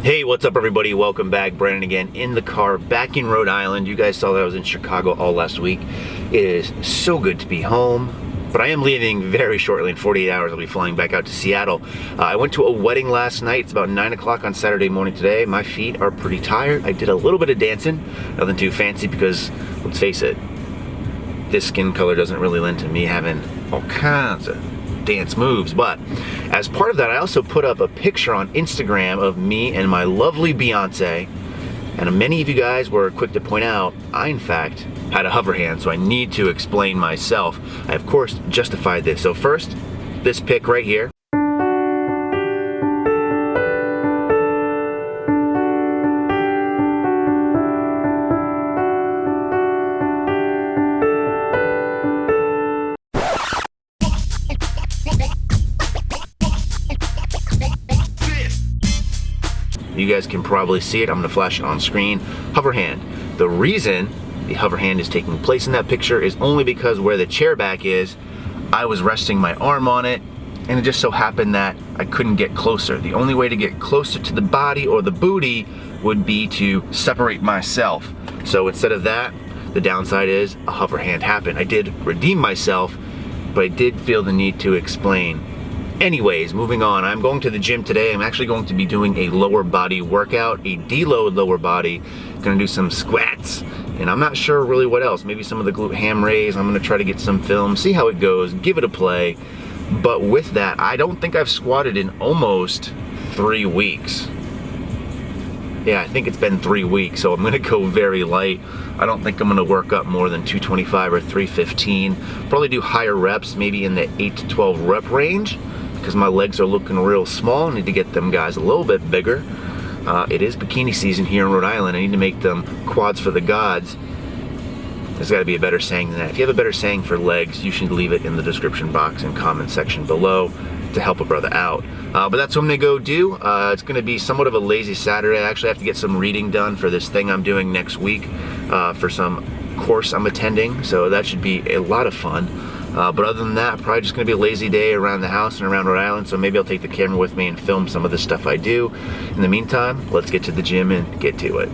Hey, what's up everybody? Welcome back. Brandon again in the car, back in Rhode Island. You guys saw that I was in Chicago all last week. It is so good to be home, but I am leaving very shortly. In 48 hours, I'll be flying back out to Seattle. I went to a wedding last night. It's about 9 o'clock on Saturday morning today. My feet are pretty tired. I did a little bit of dancing, nothing too fancy because, let's face it, this skin color doesn't really lend to me having all kinds of dance moves. But as part of that, I also put up a picture on Instagram of me and my lovely fiancee, and many of you guys were quick to point out I in fact had a hover hand, so I need to explain myself. I of course justified this. So first, this pic right here. You guys can probably see it. I'm gonna flash it on screen. Hover hand. The reason the hover hand is taking place in that picture is only because where the chair back is, I was resting my arm on it, and it just so happened that I couldn't get closer. The only way to get closer to the body or the booty would be to separate myself. So instead of that, the downside is a hover hand happened. I did redeem myself, but I did feel the need to explain. Anyways, moving on, I'm going to the gym today. I'm actually going to be doing a lower body workout, a deload lower body. Gonna do some squats, and I'm not sure really what else. Maybe some of the glute ham raise. I'm gonna try to get some film, see how it goes, give it a play. But with that, I don't think I've squatted in almost 3 weeks. Yeah, I think it's been 3 weeks, so I'm gonna go very light. I don't think I'm gonna work up more than 225 or 315. Probably do higher reps, maybe in the 8 to 12 rep range, because my legs are looking real small. I need to get them guys a little bit bigger. It is bikini season here in Rhode Island. I need to make them quads for the gods. There's got to be a better saying than that. If you have a better saying for legs, you should leave it in the description box and comment section below to help a brother out. But that's what I'm gonna go do. It's gonna be somewhat of a lazy Saturday. I actually have to get some reading done for this thing I'm doing next week for some course I'm attending, so that should be a lot of fun. But other than that, probably just gonna be a lazy day around the house and around Rhode Island, so maybe I'll take the camera with me and film some of the stuff I do. In the meantime, let's get to the gym and get to it.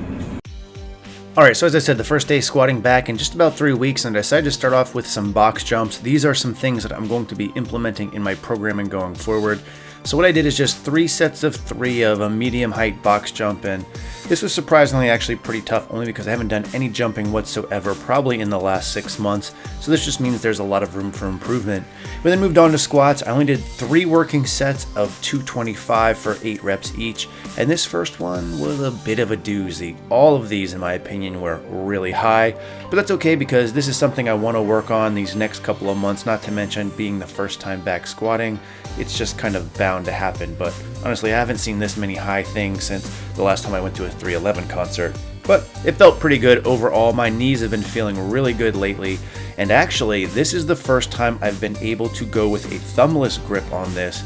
Alright, so as I said, the first day squatting back in just about 3 weeks, and I decided to start off with some box jumps. These are some things that I'm going to be implementing in my programming going forward. So what I did is just 3 sets of 3 of a medium height box jump, and this was surprisingly actually pretty tough, only because I haven't done any jumping whatsoever probably in the last 6 months, so this just means there's a lot of room for improvement. We then moved on to squats. I only did 3 working sets of 225 for 8 reps each, and this first one was a bit of a doozy. All of these in my opinion were really high, but that's okay because this is something I want to work on these next couple of months, not to mention being the first time back squatting. It's just kind of bound to happen, but honestly I haven't seen this many high things since the last time I went to a 311 concert. But it felt pretty good overall. My knees have been feeling really good lately, and actually this is the first time I've been able to go with a thumbless grip on this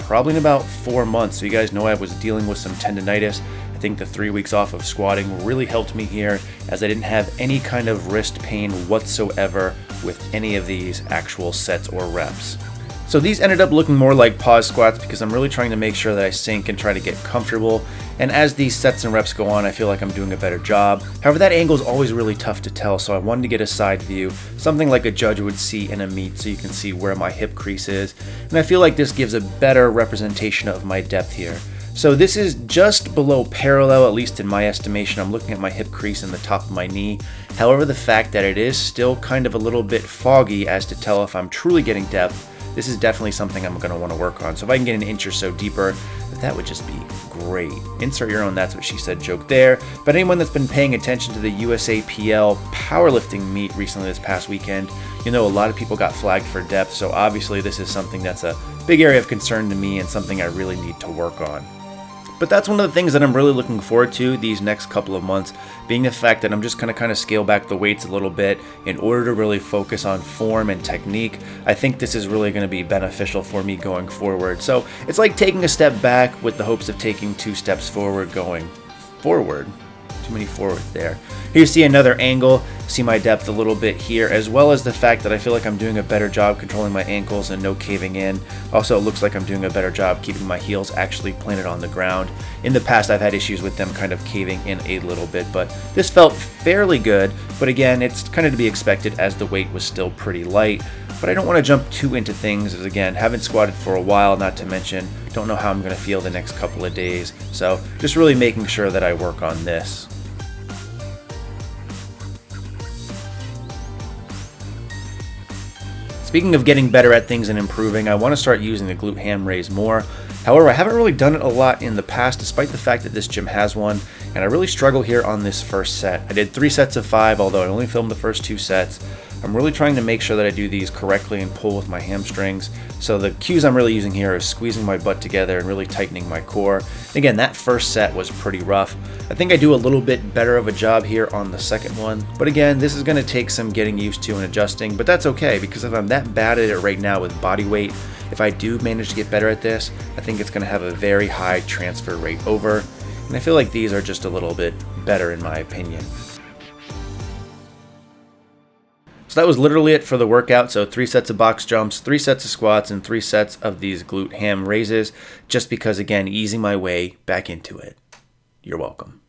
probably in about 4 months. So you guys know I was dealing with some tendonitis. I think the 3 weeks off of squatting really helped me here, as I didn't have any kind of wrist pain whatsoever with any of these actual sets or reps. So these ended up looking more like pause squats because I'm really trying to make sure that I sink and try to get comfortable. And as these sets and reps go on, I feel like I'm doing a better job. However, that angle is always really tough to tell, so I wanted to get a side view, something like a judge would see in a meet, so you can see where my hip crease is. And I feel like this gives a better representation of my depth here. So this is just below parallel, at least in my estimation. I'm looking at my hip crease in the top of my knee. However, the fact that it is still kind of a little bit foggy as to tell if I'm truly getting depth, this is definitely something I'm going to want to work on. So if I can get an inch or so deeper, that would just be great. Insert your own "that's what she said" joke there. But anyone that's been paying attention to the USAPL powerlifting meet recently this past weekend, you know a lot of people got flagged for depth, so obviously this is something that's a big area of concern to me and something I really need to work on. But that's one of the things that I'm really looking forward to these next couple of months, being the fact that I'm just going to kind of scale back the weights a little bit in order to really focus on form and technique. I think this is really going to be beneficial for me going forward. So it's like taking a step back with the hopes of taking 2 steps forward going forward. Too many forwards there. Here you see another angle, see my depth a little bit here, as well as the fact that I feel like I'm doing a better job controlling my ankles and no caving in. Also, it looks like I'm doing a better job keeping my heels actually planted on the ground. In the past, I've had issues with them kind of caving in a little bit, but this felt fairly good. But again, it's kind of to be expected as the weight was still pretty light. But I don't want to jump too into things, as again, haven't squatted for a while, not to mention, don't know how I'm going to feel the next couple of days. So just really making sure that I work on this. Speaking of getting better at things and improving, I want to start using the glute ham raise more. However, I haven't really done it a lot in the past, despite the fact that this gym has one, and I really struggle here on this first set. I did 3 sets of 5, although I only filmed the first 2 sets. I'm really trying to make sure that I do these correctly and pull with my hamstrings. So the cues I'm really using here is squeezing my butt together and really tightening my core. Again, that first set was pretty rough. I think I do a little bit better of a job here on the second one. But again, this is going to take some getting used to and adjusting, but that's okay, because if I'm that bad at it right now with body weight, if I do manage to get better at this, I think it's going to have a very high transfer rate over. And I feel like these are just a little bit better in my opinion. So that was literally it for the workout. So 3 sets of box jumps, 3 sets of squats, and 3 sets of these glute ham raises, just because, again, easing my way back into it. You're welcome.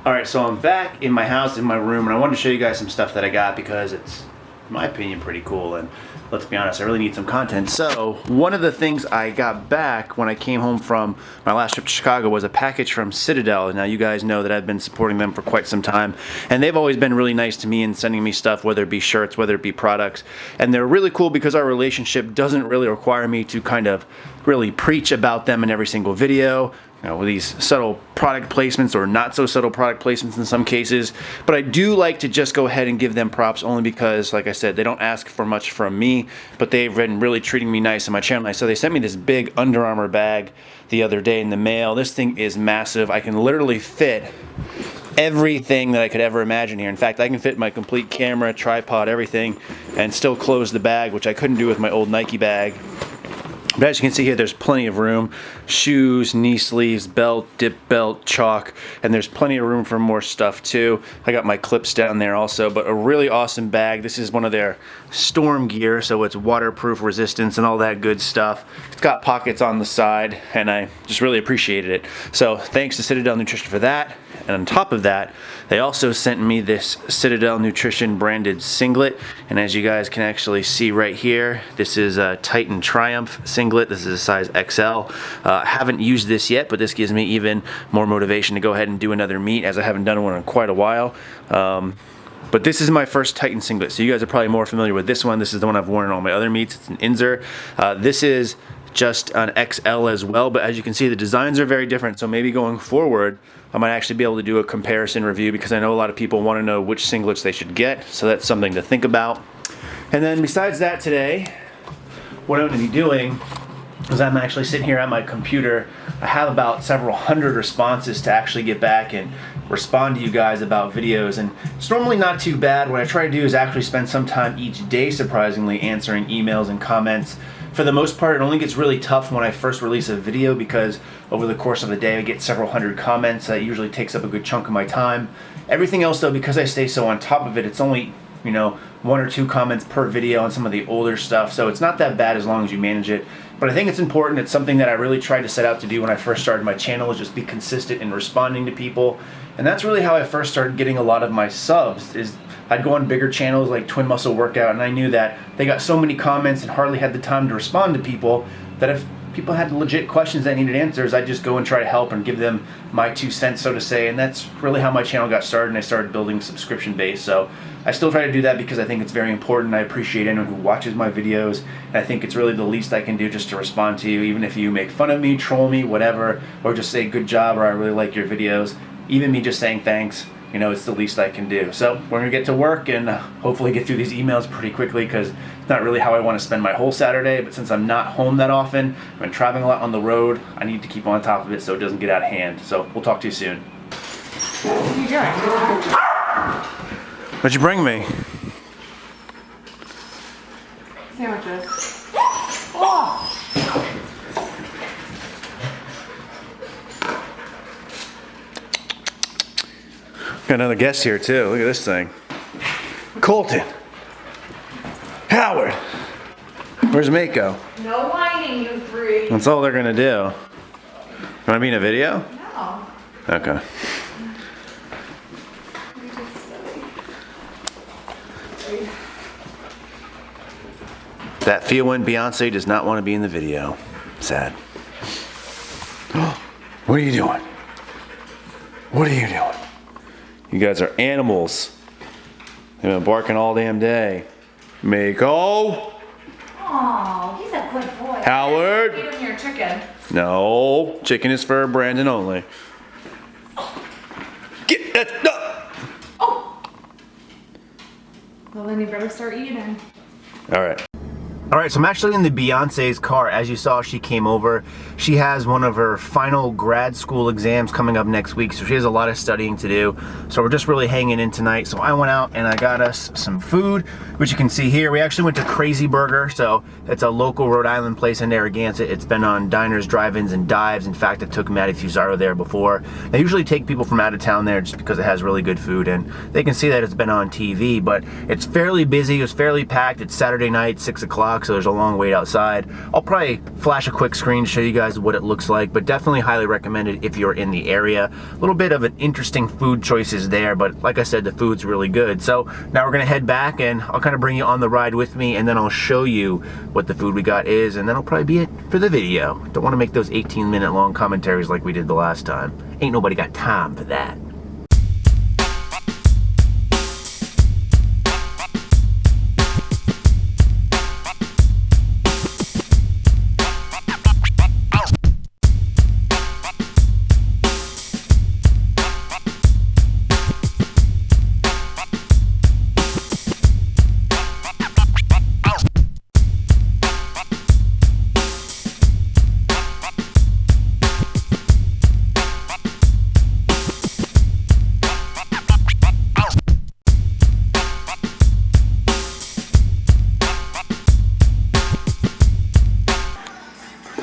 All right, so I'm back in my house, in my room, and I wanted to show you guys some stuff that I got because it's, in my opinion, pretty cool. And let's be honest, I really need some content. So one of the things I got back when I came home from my last trip to Chicago was a package from Citadel. Now you guys know that I've been supporting them for quite some time, and they've always been really nice to me in sending me stuff, whether it be shirts, whether it be products. And they're really cool because our relationship doesn't really require me to kind of really preach about them in every single video. You know, with these subtle product placements or not so subtle product placements in some cases. But I do like to just go ahead and give them props only because, like I said, they don't ask for much from me, but they've been really treating me nice on my channel. So they sent me this big Under Armour bag the other day in the mail. This thing is massive. I can literally fit everything that I could ever imagine here. In fact, I can fit my complete camera, tripod, everything, and still close the bag, which I couldn't do with my old Nike bag. But as you can see here, there's plenty of room. Shoes, knee sleeves, belt, dip belt, chalk, and there's plenty of room for more stuff too. I got my clips down there also, but a really awesome bag. This is one of their storm gear, so it's waterproof, resistance, and all that good stuff. It's got pockets on the side, and I just really appreciated it. So thanks to Citadel Nutrition for that. And on top of that, they also sent me this Citadel Nutrition branded singlet. And as you guys can actually see right here, this is a Titan Triumph singlet. This is a size XL. Haven't used this yet, but this gives me even more motivation to go ahead and do another meet, as I haven't done one in quite a while. But this is my first Titan singlet, so you guys are probably more familiar with this one. This is the one I've worn in all my other meets. It's an Inzer. This is just an XL as well, but as you can see, the designs are very different. So maybe going forward, I might actually be able to do a comparison review, because I know a lot of people want to know which singlets they should get. So that's something to think about. And then besides that today, what I'm going to be doing is I'm actually sitting here at my computer. I have about several hundred responses to actually get back and respond to you guys about videos, and it's normally not too bad. What I try to do is actually spend some time each day, surprisingly, answering emails and comments. For the most part, it only gets really tough when I first release a video, because over the course of the day I get several hundred comments. That usually takes up a good chunk of my time. Everything else though, because I stay so on top of it, it's only, you know, 1 or 2 comments per video on some of the older stuff, so it's not that bad as long as you manage it. But I think it's important. It's something that I really tried to set out to do when I first started my channel, is just be consistent in responding to people. And that's really how I first started getting a lot of my subs. Is I'd go on bigger channels like Twin Muscle Workout, and I knew that they got so many comments and hardly had the time to respond to people, that if people had legit questions that needed answers, I'd just go and try to help and give them my 2 cents, so to say. And that's really how my channel got started, and I started building subscription base. So I still try to do that because I think it's very important. I appreciate anyone who watches my videos, and I think it's really the least I can do just to respond to you, even if you make fun of me, troll me, whatever, or just say good job or I really like your videos. Even me just saying thanks, you know, it's the least I can do. So we're gonna get to work and hopefully get through these emails pretty quickly, because it's not really how I want to spend my whole Saturday. But since I'm not home that often, I've been traveling a lot on the road, I need to keep on top of it so it doesn't get out of hand. So we'll talk to you soon. What are you doing? What'd you bring me? Sandwiches. Oh! Got another guest here too. Look at this thing. Colton. Howard. Where's Mako? No whining, you three. That's all they're gonna do. You wanna be in a video? No. Okay. That fiancee does not want to be in the video. Sad. What are you doing? What are you doing? You guys are animals. They've been barking all damn day. Mako. Oh, he's a good boy. Howard. Feed him your chicken. No, chicken is for Brandon only. Get that. No. Oh. Well, then you better start eating. All right. All right, so I'm actually in the Beyonce's car. As you saw, she came over. She has one of her final grad school exams coming up next week, so she has a lot of studying to do. So we're just really hanging in tonight. So I went out and I got us some food, which you can see here. We actually went to Crazy Burger, so it's a local Rhode Island place in Narragansett. It's been on diners, drive-ins, and dives. In fact, I took Maddie Fusaro there before. I usually take people from out of town there just because it has really good food, and they can see that it's been on TV, but it's fairly busy. It's fairly packed. It's Saturday night, 6 o'clock. So there's a long wait outside. I'll probably flash a quick screen to show you guys what it looks like, but definitely highly recommend it if you're in the area. A little bit of an interesting food choices there, but like I said, the food's really good. So now we're gonna head back and I'll kind of bring you on the ride with me, and then I'll show you what the food we got is, and that'll probably be it for the video. Don't want to make those 18-minute long commentaries like we did the last time. Ain't nobody got time for that.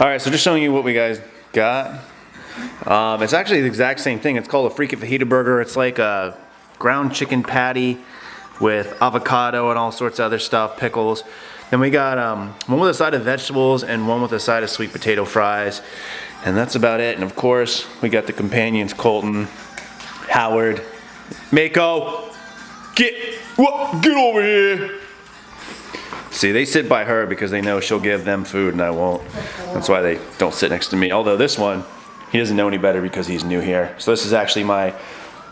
All right, so just showing you what we guys got. It's actually the exact same thing. It's called a freaking fajita burger. It's like a ground chicken patty with avocado and all sorts of other stuff, pickles. Then we got one with a side of vegetables and one with a side of sweet potato fries. And that's about it. And of course, we got the companions, Colton, Howard, Mako. Get over here. See, they sit by her because they know she'll give them food and I won't. That's why they don't sit next to me. Although this one, he doesn't know any better because he's new here. So this is actually my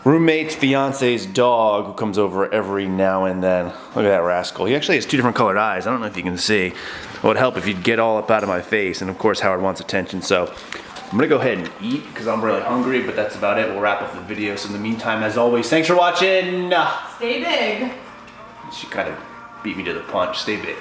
roommate's fiance's dog who comes over every now and then. Look at that rascal. He actually has two different colored eyes. I don't know if you can see. It would help if you'd get all up out of my face. And of course, Howard wants attention. So I'm gonna go ahead and eat because I'm really hungry, but that's about it. We'll wrap up the video. So in the meantime, as always, thanks for watching. Stay big. She kind of beat me to the punch. Stay big.